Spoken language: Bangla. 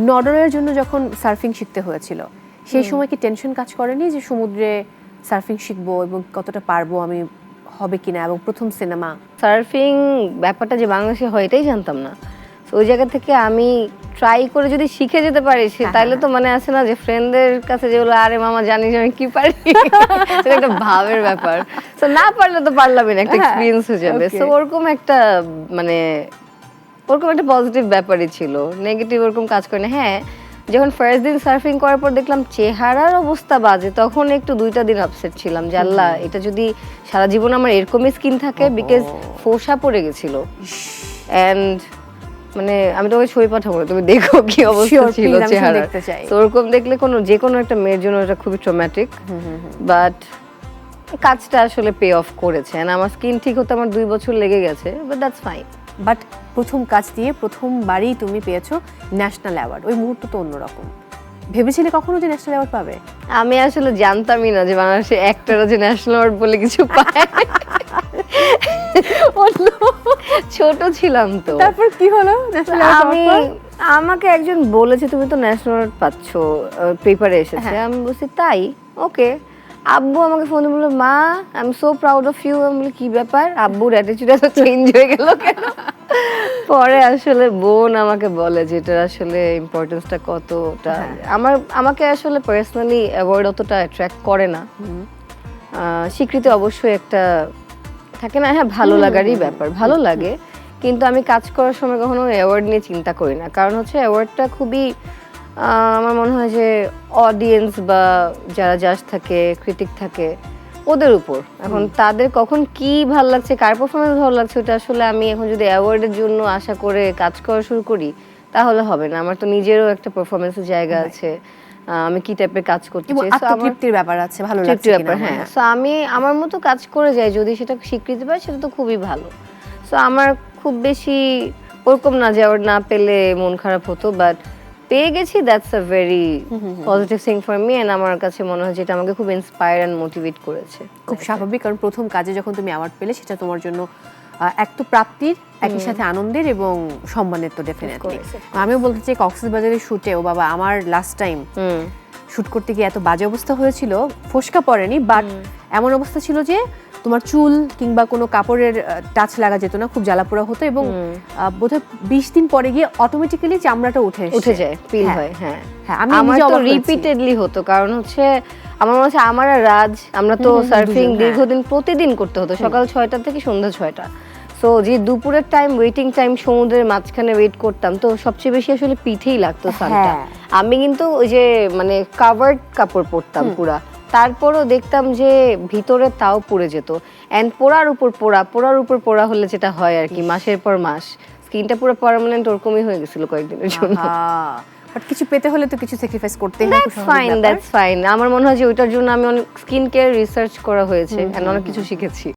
নডরের জন্য যখন সার্ফিং শিখতে হয়েছিল সেই সময় কি টেনশন কাজ করেনি যে সমুদ্রে সার্ফিং শিখবো এবং কতটা পারবো আমি, হবে কিনা, এবং প্রথম সিনেমা? সার্ফিং ব্যাপারটা যে বাংলাদেশে হয় এটাই জানতাম না। তো ওই জায়গা থেকে আমি ট্রাই করে যদি শিখে যেতে পারি তাহলে তো মানে আছে না যে ফ্রেন্ডদের কাছে যেগুলো আরে মামা জানিস আমি কি পারি, এটা একটা ভাবের ব্যাপার। তো না পারলে তো পারলামই না, একটা এক্সপিরিয়েন্স হয়ে যাবে। তো ওরকম একটা মানে ওরকম একটা পজিটিভ ব্যাপারই ছিল, নেগেটিভ ওরকম কাজ করে না। হ্যাঁ, যখন ফার্স্ট দিন সার্ফিং করার পর দেখলাম চেহারার অবস্থা বাজে, তখন একটু 2টা দিন আপসেট ছিলাম যে আল্লাহ এটা যদি সারা জীবন আমার এরকমই স্কিন থাকে, বিকজ ফোসা পড়ে গেছিল। এন্ড মানে আমি তোকে ছবি পাঠাবো, তুমি দেখো কি অবস্থা ছিল চেহারা। তো ওরকম দেখলে যে কোনো একটা মেয়ের জন্য এটা খুবই ট্রমাটিক, বাট কাজটা আসলে পে অফ করেছে। এন্ড আমার স্কিন ঠিক হতে আমার 2 বছর লেগে গেছে, বাট দ্যাটস ফাইন। বাট প্রথম কাজ দিয়ে প্রথমবারই তুমি পেয়েছো ন্যাশনাল অ্যাওয়ার্ড, ওই মুহূর্ত তো অন্যরকম। ভেবেছিলে কখনো যে ন্যাশনাল অ্যাওয়ার্ড পাবে? আমি আসলে জানতামই না যে বাংলাদেশে অ্যাক্টররা যে ন্যাশনাল অ্যাওয়ার্ড বলে কিছু পায়। ছোট ছিলাম তো। তারপর কি হলো? আমাকে একজন বলেছে তুমি তো ন্যাশনাল অ্যাওয়ার্ড পাচ্ছ, পেপারে এসেছে। আমি বলছি তাই, ওকে। আব্বু আমাকে ফোনে বললো মা I am so proud of you. আমি বলি কি ব্যাপার, আব্বুর অ্যাটিটিউড এত চেঞ্জ হয়ে গেল কেন? পরে আসলে বোন আমাকে বলে যে এটার আসলে ইম্পর্টেন্সটা কতটা। আমাকে আসলে পার্সোনালি অ্যাওয়ার্ড অতটা অ্যাট্রাক্ট করে না। স্বীকৃতি অবশ্যই একটা থাকে না, হ্যাঁ ভালো লাগারই ব্যাপার, ভালো লাগে। কিন্তু আমি কাজ করার সময় কখনো অ্যাওয়ার্ড নিয়ে চিন্তা করি না, কারণ হচ্ছে অ্যাওয়ার্ডটা খুবই আমার মনে হয় যে অডিয়েন্স বা যারা জাজ থাকে, ক্রিটিক থাকে, ওদের উপর। এখন তাদের কখন কি ভালো লাগছে, কার পারফরমেন্স ভালো লাগছে, ওটা আসলে আমি এখন যদি অ্যাওয়ার্ডের জন্য আশা করে কাজ করা শুরু করি তাহলে হবে না। আমার তো নিজেরও একটা পারফরমেন্সের জায়গা আছে, আমি কি টাইপের কাজ করতে চাই, আত্মতৃপ্তির ব্যাপার আছে, ভালো লাগছে কিনা। হ্যাঁ, সো আমি আমার মতো কাজ করে যাই, যদি সেটা স্বীকৃতি পায় সেটা তো খুবই ভালো। সো আমার খুব বেশি ওরকম না যে অ্যাওয়ার্ড না পেলে মন খারাপ হতো, বাট পেয়ে গেছি, that's a very positive thing for me. And আমার কাছে মনে হয় যেটা আমাকে খুব ইন্সপায়ার এন্ড মোটিভেট করেছে। খুব স্বাভাবিক, কারণ প্রথম কাজে যখন তুমি অ্যাওয়ার্ড পেলে সেটা তোমার জন্য এক তো প্রাপ্তির, একই সাথে আনন্দের এবং সম্মানের তো ডেফিনেটলি। আমিও বলতে চাই কক্সবাজারের শুটেও বাবা আমার লাস্ট টাইম শুট করতে গিয়ে এত বাজে অবস্থা হয়েছিল, ফোসকা পড়েনি বাট এমন অবস্থা ছিল যে তোমার চুল কিংবা কোনো কাপড়ের টাচ লাগা যেত না, খুব জ্বালাপোড়া হতো এবং বোধহয় 20 দিন পরে গিয়ে অটোমেটিক্যালি চামড়াটা উঠে যায়, ফিল হয়। হ্যাঁ, আমার তো রিপিটেডলি হতো, কারণ হচ্ছে আমার মনে হচ্ছে আমার আর রাজ আমরা তো সার্ফিং দীর্ঘদিন প্রতিদিন করতে হতো, সকাল 6টা থেকে সন্ধ্যা 6টা। সো যে দুপুরের টাইম, ওয়েটিং টাইম, সমুদ্রের মাঝখানে ওয়েট করতাম, তো সবচেয়ে বেশি আসলে পিঠেই লাগতো সানটা। আমি কিন্তু ওই যে মানে কাভার্ড কাপড় পরতাম পুরা, তারপরও দেখতাম যে ভিতরে তাও পুড়ে যেত। এন্ড পোড়ার উপর পোড়া হলে যেটা হয় আর কি, মাসের পর মাস স্কিনটা পুরো পার্মানেন্ট ওরকমই হয়ে গেছিল কয়েকদিনের জন্য। বাট কিছু পেতে হলে তো কিছু স্যাক্রিফাইস করতেই হয়। That's fine. আমার মনে হয় যে ওইটার জন্য আমি অনেক স্কিন কেয়ার রিসার্চ করা হয়েছে, অনেক কিছু শিখেছি।